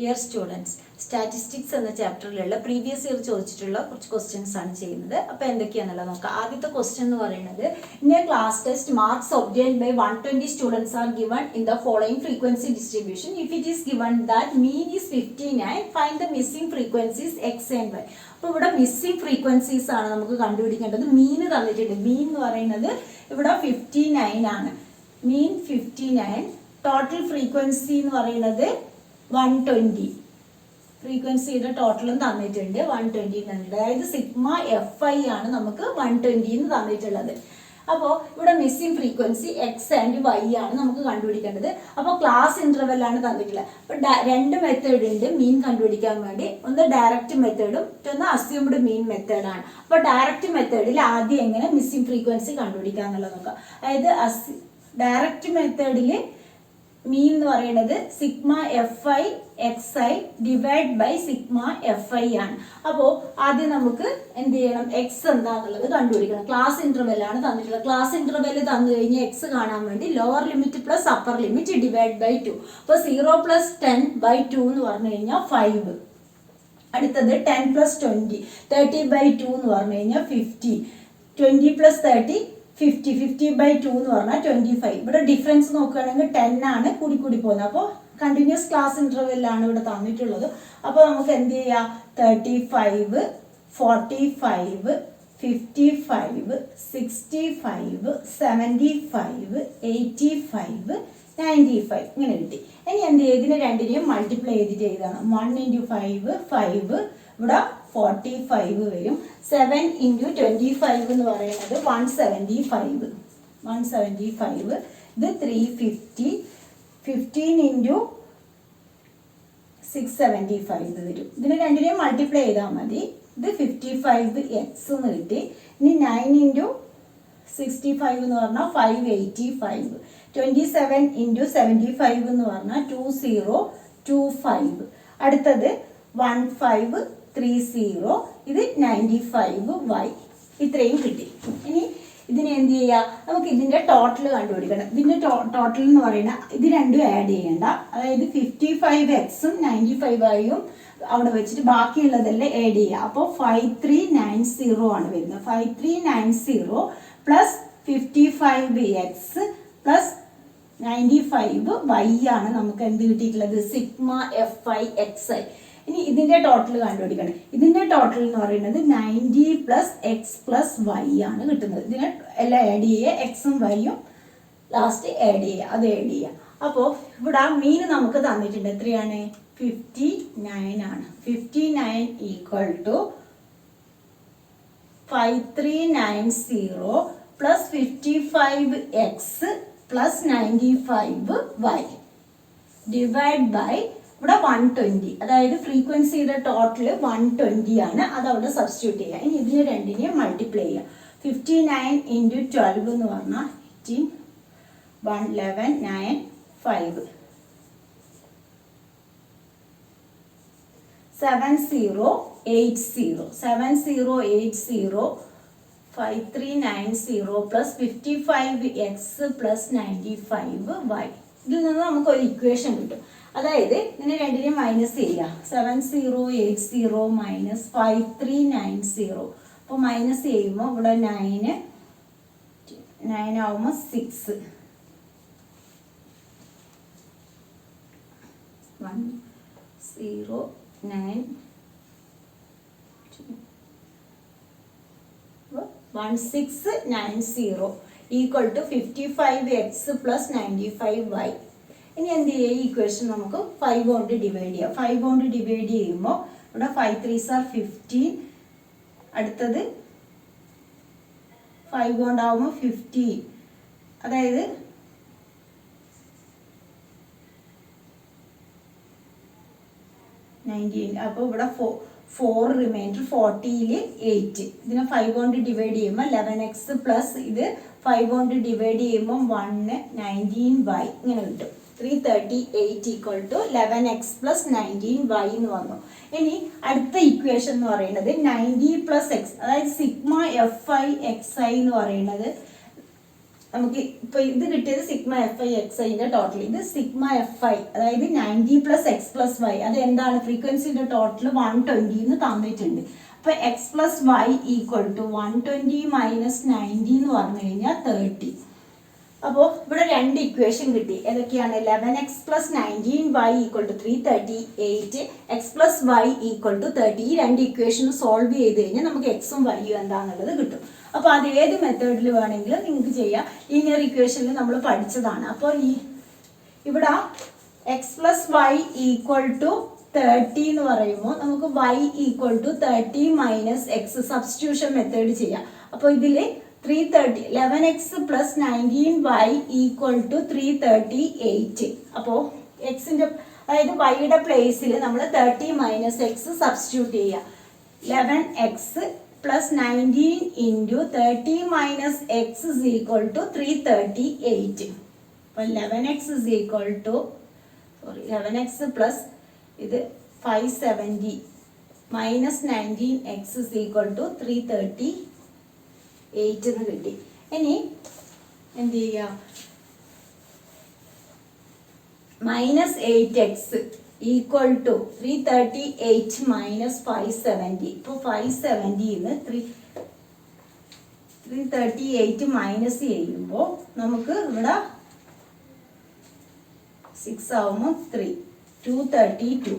Dear students, statistics എന്ന ചാപ്റ്ററിലുള്ള previous year ചോദിച്ചിട്ടുള്ള കുറച്ച് ക്വസ്റ്റ്യൻസ് ആണ് ചെയ്യുന്നത്. അപ്പോൾ എന്തൊക്കെയാണെന്നുള്ളത് നോക്കാം. ആദ്യത്തെ ക്വസ്റ്റ്യൻ എന്ന് പറയുന്നത് in a class test marks obtained by 120 students are given in the following frequency distribution. If it is given that mean is 59, find the missing frequencies X and Y. അപ്പോൾ ഇവിടെ missing frequencies ആണ് നമുക്ക് കണ്ടുപിടിക്കേണ്ടത്. മീൻ തന്നിട്ടുണ്ട്. മീൻ എന്ന് പറയുന്നത് ഇവിടെ 59 ആണ്. മീൻ 59. ടോട്ടൽ ഫ്രീക്വൻസി എന്ന് പറയുന്നത് 120. ഫ്രീക്വൻസിയുടെ ടോട്ടലും തന്നിട്ടുണ്ട് 120 തന്നിട്ടുണ്ട്. അതായത് സിഗ്മ എഫ് ഐ ആണ് നമുക്ക് 120 എന്ന് തന്നിട്ടുള്ളത്. അപ്പോൾ ഇവിടെ missing frequency X and Y ആണ് നമുക്ക് കണ്ടുപിടിക്കേണ്ടത്. അപ്പോൾ ക്ലാസ് ഇന്റർവെൽ ആണ് തന്നിട്ടുള്ളത്. അപ്പോൾ രണ്ട് മെത്തേഡ് ഉണ്ട് മീൻ കണ്ടുപിടിക്കാൻ വേണ്ടി. ഒന്ന് ഡയറക്റ്റ് മെത്തേഡും മറ്റൊന്ന് അസ്യൂംഡ് മീൻ മെത്തേഡാണ്. അപ്പോൾ ഡയറക്റ്റ് മെത്തേഡിൽ ആദ്യം എങ്ങനെ മിസ്സിംഗ് ഫ്രീക്വൻസി കണ്ടുപിടിക്കുക എന്നുള്ളത് നോക്കാം. അതായത് ഡയറക്റ്റ് മെത്തേഡിൽ മീൻ എന്ന് പറയുന്നത് sigma F I X I divide by sigma F I ആണ്. അപ്പോൾ ആദ്യം നമുക്ക് എന്ത് ചെയ്യണം, എക്സ് എന്താന്നുള്ളത് കണ്ടുപിടിക്കണം. ക്ലാസ് ഇന്റർവെൽ ആണ് തന്നിട്ടുള്ളത്. ക്ലാസ് ഇന്റർവെൽ തന്നു കഴിഞ്ഞാൽ എക്സ് കാണാൻ വേണ്ടി lower limit plus upper limit divide by 2. അപ്പോൾ 0 + 10/2 എന്ന് പറഞ്ഞു കഴിഞ്ഞാൽ 5. അടുത്തത് 10 + 20 30/2 എന്ന് പറഞ്ഞു കഴിഞ്ഞാൽ 50. 20 + 30 50. 50/2 എന്ന് പറഞ്ഞാൽ 25. ഇവിടെ ഡിഫറൻസ് നോക്കുകയാണെങ്കിൽ 10 ആണ് കൂടി പോകുന്നത്. അപ്പോൾ കണ്ടിന്യൂസ് ക്ലാസ് ഇന്റർവെല്ലാണ് ഇവിടെ തന്നിട്ടുള്ളത്. അപ്പോൾ നമുക്ക് എന്ത് ചെയ്യാം, 35, 45, 55, 65, 75, 85, 95 ഇങ്ങനെ കിട്ടി. ഇനി എന്ത് ചെയ്യും, ഇതിനെ രണ്ടിനെയും മൾട്ടിപ്ലൈ ചെയ്തിട്ട് എഴുതണം. 1 × 5 5, ഇവിടെ 45 വരും. 7 × 25 എന്ന് പറയുന്നത് 175. 175. ഇത് 350. 15 × 675 വരും. ഇതിനെ രണ്ടിനെയും മൾട്ടിപ്ലൈ ചെയ്താൽ മതി. ഇത് 55x എന്ന് കിട്ടി. ഇനി 9 × 65 എന്ന് പറഞ്ഞാൽ 585. 27 × 75 എന്ന് പറഞ്ഞാൽ 2025. അടുത്തത് 1530. ഇത് 95y. ഇത്രയും കിട്ടി. ഇനി ഇതിനെ എന്ത് ചെയ്യുക, നമുക്ക് ഇതിന്റെ ടോട്ടൽ കണ്ടുപിടിക്കണം. ഇതിന്റെ ടോട്ടൽ എന്ന് പറയുന്നത് ഇത് രണ്ടും ആഡ് ചെയ്യണ്ട. അതായത് 55x-ഉം 95y-യും അവിടെ വെച്ചിട്ട് ബാക്കിയുള്ളതെല്ലാം ആഡ് ചെയ്യുക. അപ്പോൾ 5390 ആണ് വരുന്നത്. 5390 പ്ലസ് 55x പ്ലസ് 95y ആണ് നമുക്ക് എന്ത് കിട്ടിയിട്ടുള്ളത്, sigma F I X I. ഇനി ഇതിന്റെ ടോട്ടൽ കണ്ടുപിടിക്കണം. ഇതിന്റെ ടോട്ടൽ എന്ന് പറയുന്നത് 90 + x + y ആണ് കിട്ടുന്നത്. ഇതിനെ എല്ലാം ആഡ് ചെയ്യുക. എക്സും വൈയും ലാസ്റ്റ് ആഡ് ചെയ്യുക. അത് ആഡ് ചെയ്യുക. അപ്പോൾ ഇവിടെ മീൻ നമുക്ക് തന്നിട്ടുണ്ട്. എത്രയാണ്, 59 ആണ്. 59 = 5390 plus 55x plus 95y divide by ഇവിടെ 120. അതായത് ഫ്രീക്വൻസിയുടെ ടോട്ടൽ 120 ആണ്. അത് അവിടെ സബ്സ്റ്റിറ്റ്യൂട്ട് ചെയ്യുക. ഇനി ഇതിന് രണ്ടിനെയും മൾട്ടിപ്ലൈ ചെയ്യുക. 59 × 12 എന്ന് പറഞ്ഞാൽ 18, 11, 9, 5. 7080. 7080 5390 പ്ലസ് 55x പ്ലസ് 95y. ഇതിൽ നിന്ന് നമുക്കൊരു ഇക്വേഷൻ കിട്ടും. അതായത് ഇതിനെ രണ്ടിനെയും മൈനസ് ചെയ്യുക. 7080 മൈനസ് 5390. അപ്പോൾ മൈനസ് ചെയ്യുമ്പോൾ ഇവിടെ 9 ആവുമ്പോൾ 6. 109 1690 = 55x പ്ലസ് 95y. ഇനി എന്ത് ചെയ്യുക, ഈ ഇക്വേഷൻ നമുക്ക് 5 കൊണ്ട് ഡിവൈഡ് ചെയ്യാം. 5 കൊണ്ട് ഡിവൈഡ് ചെയ്യുമ്പോൾ ഇവിടെ 5 3s are 15. അടുത്തത് 5 കൊണ്ടാവുമ്പോൾ 50. അതായത് 98. അപ്പോൾ ഇവിടെ 4 റിമൈൻഡർ 40ൽ 8. ഇതിനെ 5 കൊണ്ട് ഡിവൈഡ് ചെയ്യുമ്പോൾ 11x പ്ലസ് ഇത് 5 കൊണ്ട് ഡിവൈഡ് ചെയ്യുമ്പോൾ 19y ഇങ്ങനെ കിട്ടും. 338 = 11x പ്ലസ് 19y എന്ന് വന്നു. ഇനി അടുത്ത ഇക്വേഷൻ എന്ന് പറയുന്നത് 90 + x, അതായത് sigma F I X I എന്ന് പറയുന്നത് നമുക്ക് ഇപ്പൊ ഇത് കിട്ടിയത് സിഗ്മ എഫ് ഐ എക്സ് ഐന്റെ ടോട്ടൽ. ഇത് സിഗ്മ എഫ് ഐ, അതായത് 90 പ്ലസ് എക്സ് പ്ലസ് വൈ. അത് എന്താണ്? ഫ്രീക്വൻസിന്റെ ടോട്ടൽ 120 എന്ന് തന്നിട്ടുണ്ട്. അപ്പൊ X plus Y equal to 120 minus 90 എന്ന് പറഞ്ഞു കഴിഞ്ഞാൽ 30. അപ്പോൾ ഇവിടെ രണ്ട് ഇക്വേഷൻ കിട്ടി. ഏതൊക്കെയാണ്? 11x plus 19y equal to 338, X plus Y equal to 30. ഈ രണ്ട് ഇക്വേഷൻ സോൾവ് ചെയ്ത് കഴിഞ്ഞാൽ നമുക്ക് എക്സും വൈയും എന്താണെന്നുള്ളത് കിട്ടും. അപ്പോൾ അത് ഏത് മെത്തേഡിൽ വേണമെങ്കിലും നിങ്ങൾക്ക് ചെയ്യാം. ലീനിയർ ഇക്വേഷനിൽ നമ്മൾ പഠിച്ചതാണ്. അപ്പോൾ ഇവിടെ X plus Y equal to 30 എന്ന് പറയുമ്പോൾ നമുക്ക് y equal to 30 minus X substitution method ചെയ്യാം. അപ്പോൾ ഇതിൽ 330 11x plus 19y equal to 338. അപ്പോൾ എക്സിന്റെ, അതായത് വൈയുടെ പ്ലേസിൽ നമ്മൾ 30 മൈനസ് എക്സ് സബ്സ്റ്റിറ്റ്യൂട്ട് ചെയ്യുക. 11x plus 19 into 30 minus X is equal to 338. അപ്പോൾ 11x is equal to 11x plus ഇത് 570 minus 19x is equal to 338 എന്ന് കിട്ടി. ഇനി എന്ത് ചെയ്യുക? Minus 8x equal to 338 minus 570. ഇപ്പോൾ 570 338 മൈനസ് ചെയ്യുമ്പോൾ നമുക്ക് ഇവിടെ 6 ആവുമ്പോൾ 232.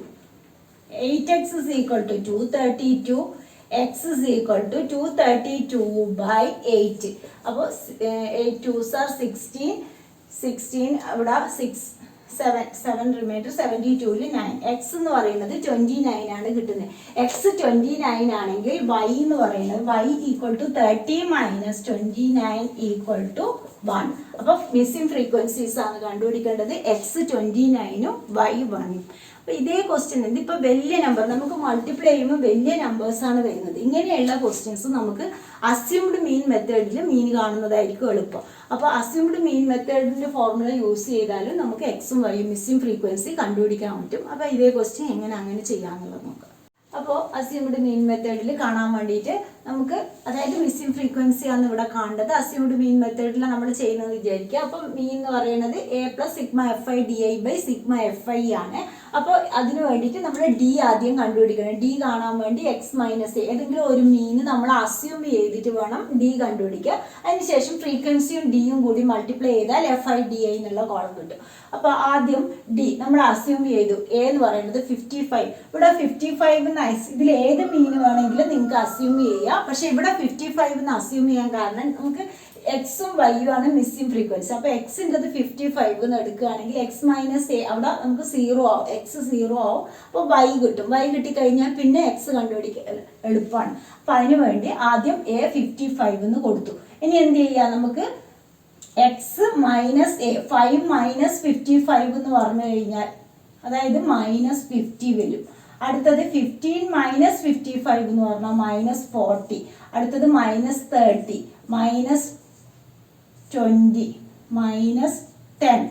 8x is equal to 232, x is equal to 232 by 8. അപ്പോൾ 8 2s are 16, 16 ഇവിടെ 7 റിമൈൻഡർ 72ൽ 9. എക്സ് എന്ന് പറയുന്നത് 29 ആണ് കിട്ടുന്നത്. എക്സ് 29 ആണെങ്കിൽ വൈ എന്ന് പറയുന്നത് y equal to 30 minus 29 equal to 1. അപ്പോൾ മിസ്സിംഗ് ഫ്രീക്വൻസീസ് ആണ് കണ്ടുപിടിക്കേണ്ടത്. എക്സ് 29ഉം വൈ 1ഉം. അപ്പോൾ ഇതേ ക്വസ്റ്റ്യൻ ഇതിപ്പോൾ വലിയ നമ്പർ നമുക്ക് മൾട്ടിപ്ലൈ ചെയ്യുമ്പോൾ വലിയ നമ്പേഴ്സാണ് വരുന്നത്. ഇങ്ങനെയുള്ള ക്വസ്റ്റ്യൻസ് നമുക്ക് അസ്യൂംഡ് മീൻ മെത്തേഡിൽ മീൻ കാണുന്നതായിരിക്കും എളുപ്പം. അപ്പോൾ അസ്യൂംഡ് മീൻ മെത്തേഡിൻ്റെ ഫോർമുല യൂസ് ചെയ്താലും നമുക്ക് എക്സും വൈയും മിസ്സിംഗ് ഫ്രീക്വൻസി കണ്ടുപിടിക്കാൻ പറ്റും. അപ്പോൾ ഇതേ ക്വസ്റ്റ്യൻ എങ്ങനെ അങ്ങനെ ചെയ്യാമെന്നുള്ളത് നോക്കാം. അപ്പോൾ അസ്യൂംഡ് മീൻ മെത്തേഡിൽ കാണാൻ വേണ്ടിയിട്ട് നമുക്ക്, അതായത് മിസ്സിംഗ് ഫ്രീക്വൻസി ആണ് ഇവിടെ കാണേണ്ടത്. അസ്യൂംഡ് മീൻ മെത്തേഡിൽ നമ്മൾ ചെയ്യുന്നത് വിചാരിക്കുക. അപ്പം മീൻ എന്ന് പറയുന്നത് a plus sigma F I D I by sigma F I ആണ്. അപ്പോൾ അതിന് വേണ്ടിയിട്ട് നമ്മൾ ഡി ആദ്യം കണ്ടുപിടിക്കണം. ഡി കാണാൻ വേണ്ടി എക്സ് മൈനസ് എ ഏതെങ്കിലും ഒരു മീൻ നമ്മൾ അസ്യൂം ചെയ്തിട്ട് വേണം ഡി കണ്ടുപിടിക്കുക. അതിനുശേഷം ഫ്രീക്വൻസിയും ഡിയും കൂടി മൾട്ടിപ്ലൈ ചെയ്താൽ എഫ് ഐ ഡി ഐ എന്നുള്ള കോളം കിട്ടും. അപ്പോൾ ആദ്യം ഡി നമ്മൾ അസ്യൂം ചെയ്തു. എ എന്ന് പറയുന്നത് 55. ഇവിടെ 55 ഇതിൽ ഏത് മീൻ വേണമെങ്കിലും നിങ്ങൾക്ക് അസ്യൂം ചെയ്യാം. പക്ഷെ ഇവിടെ 55 എന്ന് അസ്യൂം ചെയ്യാൻ കാരണം നമുക്ക് എക്സും വൈയും ആണ് മിസ്സിംഗ് ഫ്രീക്വൻസി. അപ്പോൾ എക്സിൻ്റെത് 55 എന്ന് എടുക്കുകയാണെങ്കിൽ എക്സ് മൈനസ് എ അവിടെ നമുക്ക് 0 ആവും, എക്സ് 0 ആവും. അപ്പോൾ വൈ കിട്ടും. വൈ കിട്ടിക്കഴിഞ്ഞാൽ പിന്നെ എക്സ് കണ്ടുപിടിക്കാൻ എളുപ്പമാണ്. അപ്പോൾ അതിന് വേണ്ടി ആദ്യം എ 55 എന്ന് കൊടുത്തു. ഇനി എന്ത് ചെയ്യുക? നമുക്ക് എക്സ് മൈനസ് എ 5 മൈനസ് 55 എന്ന് പറഞ്ഞു കഴിഞ്ഞാൽ അതായത് മൈനസ് 50 വരും. അടുത്തത് 15 മൈനസ് 55 എന്ന് പറഞ്ഞാൽ മൈനസ് 40. അടുത്തത് മൈനസ് 30 മൈനസ് 20 മൈനസ് 10.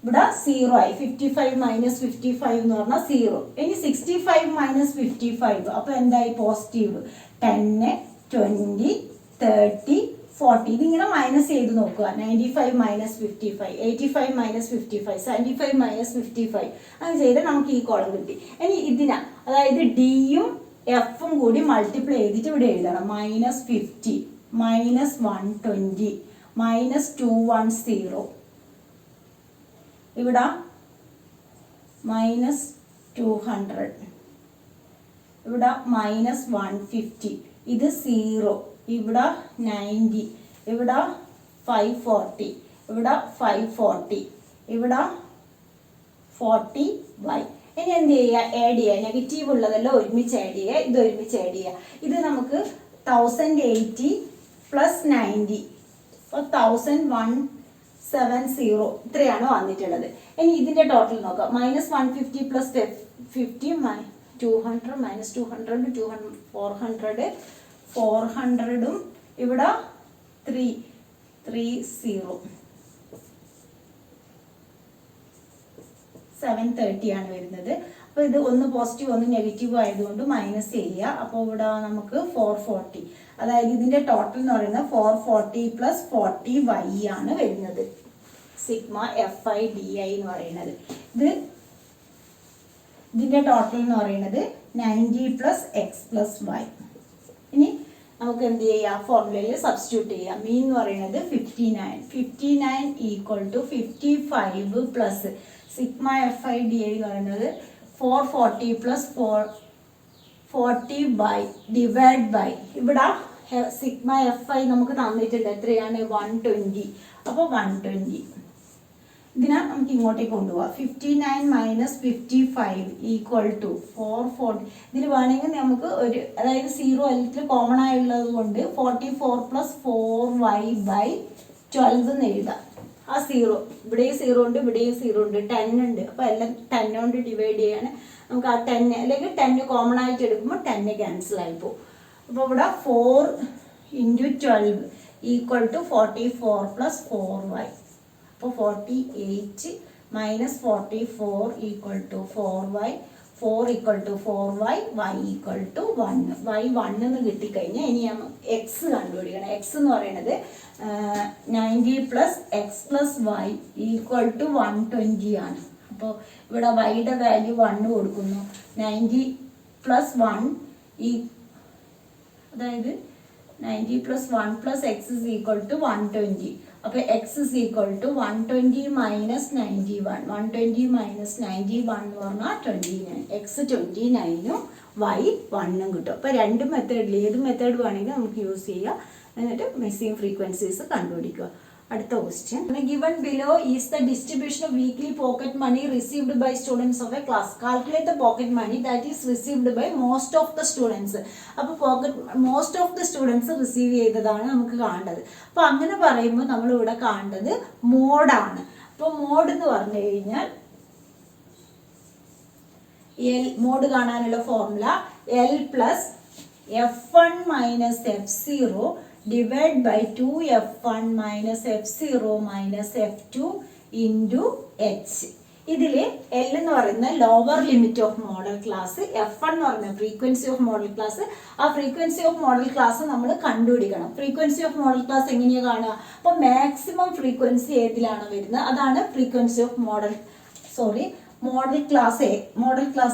ഇവിടെ 0 ആയി. 55 മൈനസ് 55 എന്ന് പറഞ്ഞാൽ 0. ഇനി 65 മൈനസ് 55 അപ്പോൾ എന്തായി? പോസിറ്റീവ്. 10 20 30 40. ഇതിങ്ങനെ മൈനസ് ചെയ്ത് നോക്കുക. 95 മൈനസ് 55, 85 മൈനസ് 55, 75 മൈനസ് 55 അങ്ങനെ ചെയ്താൽ നമുക്ക് ഈ കോളം കിട്ടി. ഇനി ഇതിനാ, അതായത് ഡിയും എഫും കൂടി മൾട്ടിപ്ലൈ ചെയ്തിട്ട് ഇവിടെ എഴുതണം. Minus 50 minus 120 minus 210. ഇവിടെ മൈനസ് 200. ഇവിടെ മൈനസ് 150. ഇത് 0. ഇവിടെ 90. ഇവിടെ 540. ഇവിടെ 540. ഇവിടെ 40y. ഇനി എന്ത് ചെയ്യുക? ആഡ് ചെയ്യുക. നെഗറ്റീവ് ഉള്ളതെല്ലാം ഒരുമിച്ച് ആഡ് ചെയ്യുക. ഇത് ഒരുമിച്ച് ആഡ് ചെയ്യുക. ഇത് നമുക്ക് 1080 പ്ലസ് 90 അപ്പോൾ 1170 ഇത്രയാണ് വന്നിട്ടുള്ളത്. ഇനി ഇതിൻ്റെ ടോട്ടൽ നോക്കാം. മൈനസ് 150 പ്ലസ് 50 200 മൈനസ് 200 400 400ഉം ഇവിടെ 330 730 ആണ് വരുന്നത്. അപ്പോൾ ഇത് ഒന്ന് പോസിറ്റീവ് ഒന്ന് നെഗറ്റീവ് ആയതുകൊണ്ട് മൈനസ് ചെയ്യുക. അപ്പോൾ ഇവിടെ നമുക്ക് 440, അതായത് ഇതിൻ്റെ ടോട്ടൽ എന്ന് പറയുന്നത് 440 + 40y ആണ് വരുന്നത്. സിഗ്മ FIDI എന്ന് പറയുന്നത് ഇതിൻ്റെ ടോട്ടൽ എന്ന് പറയുന്നത് 90 + x + y. ഇനി നമുക്ക് എന്ത് ചെയ്യാം, ഫോർമുലയിൽ സബ്സ്റ്റിറ്റ്യൂട്ട് ചെയ്യാം. മീൻ എന്ന് പറയുന്നത് 59 = 55 പ്ലസ് സിഗ്മ FIDI എന്ന് പറയുന്നത് 440 + 40y ഡിവൈഡ് ബൈ ഇവിടെ സിഗ്മ FI നമുക്ക് തന്നിട്ടുണ്ട് എത്രയാണ് 120. അപ്പോൾ 120 ഇതിനെ നമുക്ക് ഇങ്ങോട്ടേക്ക് കൊണ്ടുപോകാം. 59 - 55 = 440. ഇതിൽ വേണമെങ്കിൽ നമുക്ക് ഒരു, അതായത് 0 എല്ലാത്തിലും കോമൺ ആയുള്ളത് കൊണ്ട് 44 + 4y/12 എന്ന് എഴുതാം. ആ 0 ഇവിടെയും 0 ഉണ്ട്, ഇവിടെയും 0 ഉണ്ട്, 10 ഉണ്ട്. അപ്പോൾ എല്ലാം 10 കൊണ്ട് ഡിവൈഡ് ചെയ്യാണ്. നമുക്ക് ആ 10 അല്ലെങ്കിൽ 10 കോമൺ ആയിട്ട് എടുക്കുമ്പോൾ 10 ക്യാൻസൽ ആയിപ്പോവും. അപ്പോൾ ഇവിടെ 4 × 12 = 44 + 4y. അപ്പോൾ 48 - 44 = 4y. 4 = 4y, y = 1. y 1 എന്ന് കിട്ടിക്കഴിഞ്ഞാൽ ഇനി എക്സ് കണ്ടുപിടിക്കണം. എക്സ് എന്ന് പറയുന്നത് 90 + x + y = 120 ആണ്. അപ്പോൾ ഇവിടെ വൈയുടെ വാല്യൂ 1 കൊടുക്കുന്നു. 90 + 1 അതായത് 90 + 1 + x = 120. അപ്പോൾ x = 120 - 91. 120 - 91 എന്ന് പറഞ്ഞാൽ 29. x 29 y 1 കിട്ടും. അപ്പോൾ രണ്ട് മെത്തേഡിൽ ഏത് മെത്തേഡ് വേണമെങ്കിൽ നമുക്ക് യൂസ് ചെയ്യാം. എന്നിട്ട് മിസ്സിംഗ് ഫ്രീക്വൻസീസ് കണ്ടുപിടിക്കുക. അടുത്ത question, given below is the distribution of weekly pocket money received by students of a class. Calculate the pocket money that is received by most of the students. അപ്പോൾ most of the students receive ചെയ്തതാണ് നമുക്ക് കാണേണ്ടത്. അപ്പോൾ അങ്ങനെ പറയുമ്പോൾ നമ്മൾ ഇവിടെ കാണേണ്ടത് മോഡാണ്. അപ്പോൾ മോഡ് എന്ന് പറഞ്ഞു കഴിഞ്ഞാൽ മോഡ് കാണാനുള്ള formula L + F1 - F0 divide by 2F1 - F0 - F2 × H. ഇതിൽ L എന്ന് പറയുന്ന lower limit of model class, F1 എന്ന് പറയുന്ന ഫ്രീക്വൻസി ഓഫ് മോഡൽ ക്ലാസ്. ആ ഫ്രീക്വൻസി ഓഫ് മോഡൽ ക്ലാസ് നമ്മൾ കണ്ടുപിടിക്കണം. ഫ്രീക്വൻസി ഓഫ് മോഡൽ ക്ലാസ് എങ്ങനെയാണ് കാണുക? അപ്പോൾ മാക്സിമം ഫ്രീക്വൻസി ഏതിലാണ് വരുന്നത് അതാണ് ഫ്രീക്വൻസി ഓഫ് മോഡൽ ക്ലാസ്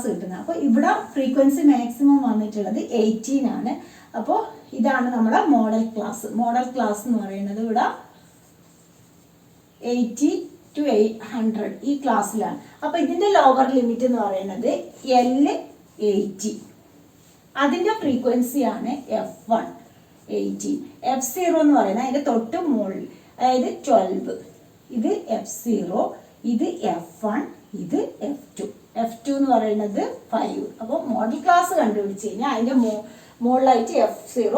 കിട്ടുന്നത്. അപ്പോൾ ഇവിടെ ഫ്രീക്വൻസി മാക്സിമം വന്നിട്ടുള്ളത് 18 ആണ്. അപ്പോൾ ഇതാണ് നമ്മുടെ മോഡൽ ക്ലാസ്. മോഡൽ ക്ലാസ് എന്ന് പറയുന്നത് ഇവിടെ 80 to 100 ഈ ക്ലാസ്സിലാണ്. അപ്പോൾ ഇതിൻ്റെ ലോവർ ലിമിറ്റ് എന്ന് പറയുന്നത് L80. അതിൻ്റെ ഫ്രീക്വൻസിയാണ് F1 18. F0 എന്ന് പറയുന്നത് അതിൻ്റെ തൊട്ട് മുകളിൽ, അതായത് 12. ഇത് F0, ഇത് F1, ഇത് F2. F2 എന്ന് പറയുന്നത് 5. അപ്പോൾ മോഡൽ ക്ലാസ് കണ്ടുപിടിച്ച് കഴിഞ്ഞാൽ അതിൻ്റെ മുകളിലായിട്ട് F0,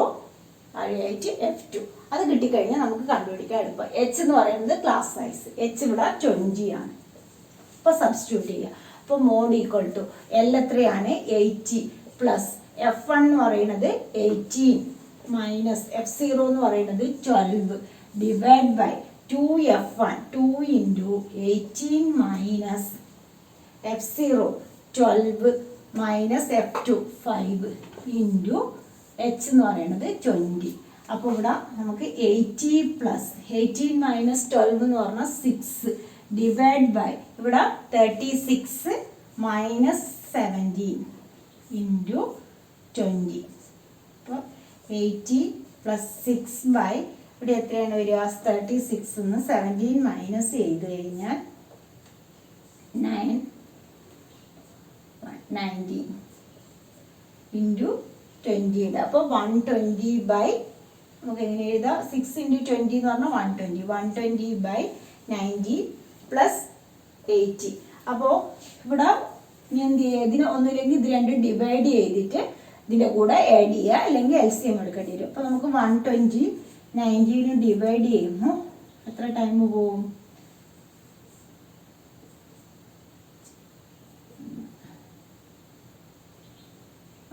താഴെയായിട്ട് F2. അത് കിട്ടിക്കഴിഞ്ഞാൽ നമുക്ക് കണ്ടുപിടിക്കാൻ എളുപ്പം. H എന്ന് പറയുന്നത് ക്ലാസ് സൈസ്. H ഇവിടെ 20 ആണ്. അപ്പോൾ സബ്സ്റ്റിറ്റ്യൂട്ട് ചെയ്യുക. അപ്പോൾ മോഡ് = L എത്രയാണ് 80 പ്ലസ് F1 എന്ന് പറയുന്നത് 18 മൈനസ് F0 എന്ന് പറയുന്നത് 12 divide by 2F1 2 × 18 minus F0 12 minus F2 5 × H എന്ന് പറയുന്നത് 20. അപ്പോൾ ഇവിടെ നമുക്ക് 80 പ്ലസ് 18 മൈനസ് 12 എന്ന് പറഞ്ഞാൽ 6 ഡിവൈഡ് ബൈ ഇവിടെ 36 മൈനസ് 17 × 20. അപ്പോൾ 80 പ്ലസ് 6 ബൈ ഇവിടെ എത്രയാണ് വരിക 36 എന്ന് 17 മൈനസ് ചെയ്ത് കഴിഞ്ഞാൽ 19 × 20 ഇടാം. അപ്പോൾ 120 ബൈ നമുക്ക് എങ്ങനെ എഴുതാം 6 × 20 എന്ന് പറഞ്ഞാൽ 120 ബൈ 90 പ്ലസ് 80. അപ്പോൾ ഇവിടെ ഇനി എന്ത് ചെയ്യുക, ഇതിന് ഒന്നുമില്ലെങ്കിൽ ഇത് രണ്ടും ഡിവൈഡ് ചെയ്തിട്ട് ഇതിൻ്റെ കൂടെ ആഡ് ചെയ്യുക, അല്ലെങ്കിൽ LCM എടുക്കേണ്ടി വരും. അപ്പോൾ നമുക്ക് 120 90 ഡിവൈഡ് ചെയ്യുമ്പോൾ എത്ര ടൈം പോകും?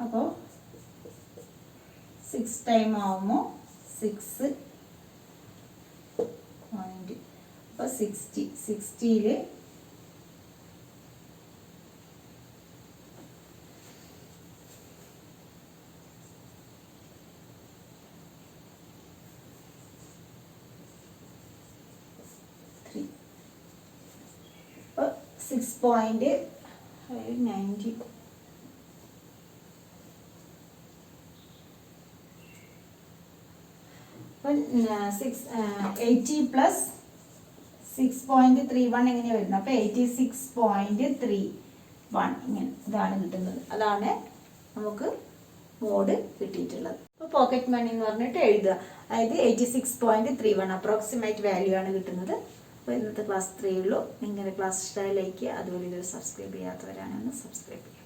അപ്പോൾ 6 ടൈം ആവുമ്പോൾ 6 പോയിന്റ്. അപ്പോൾ 60 60ൽ 6.90. അപ്പം 80 പ്ലസ് 6.31 എങ്ങനെയാണ് വരുന്നത്? അപ്പോൾ 86.31 ഇങ്ങനെ ഇതാണ് കിട്ടുന്നത്. അതാണ് നമുക്ക് മോഡ് കിട്ടിയിട്ടുള്ളത്. അപ്പോൾ പോക്കറ്റ് മണി എന്ന് പറഞ്ഞിട്ട് എഴുതുക. അതായത് 86.31 അപ്രോക്സിമേറ്റ് വാല്യൂ ആണ് കിട്ടുന്നത്. അപ്പോൾ ഇന്നത്തെ ക്ലാസ് 3 ഉള്ളൂ. നിങ്ങളുടെ ക്ലാസ് ഇഷ്ടമായി ലൈക്ക് ചെയ്യുക. അതുപോലെ ഇത് സബ്സ്ക്രൈബ് ചെയ്യാത്തവരാണെന്ന് സബ്സ്ക്രൈബ് ചെയ്യുക.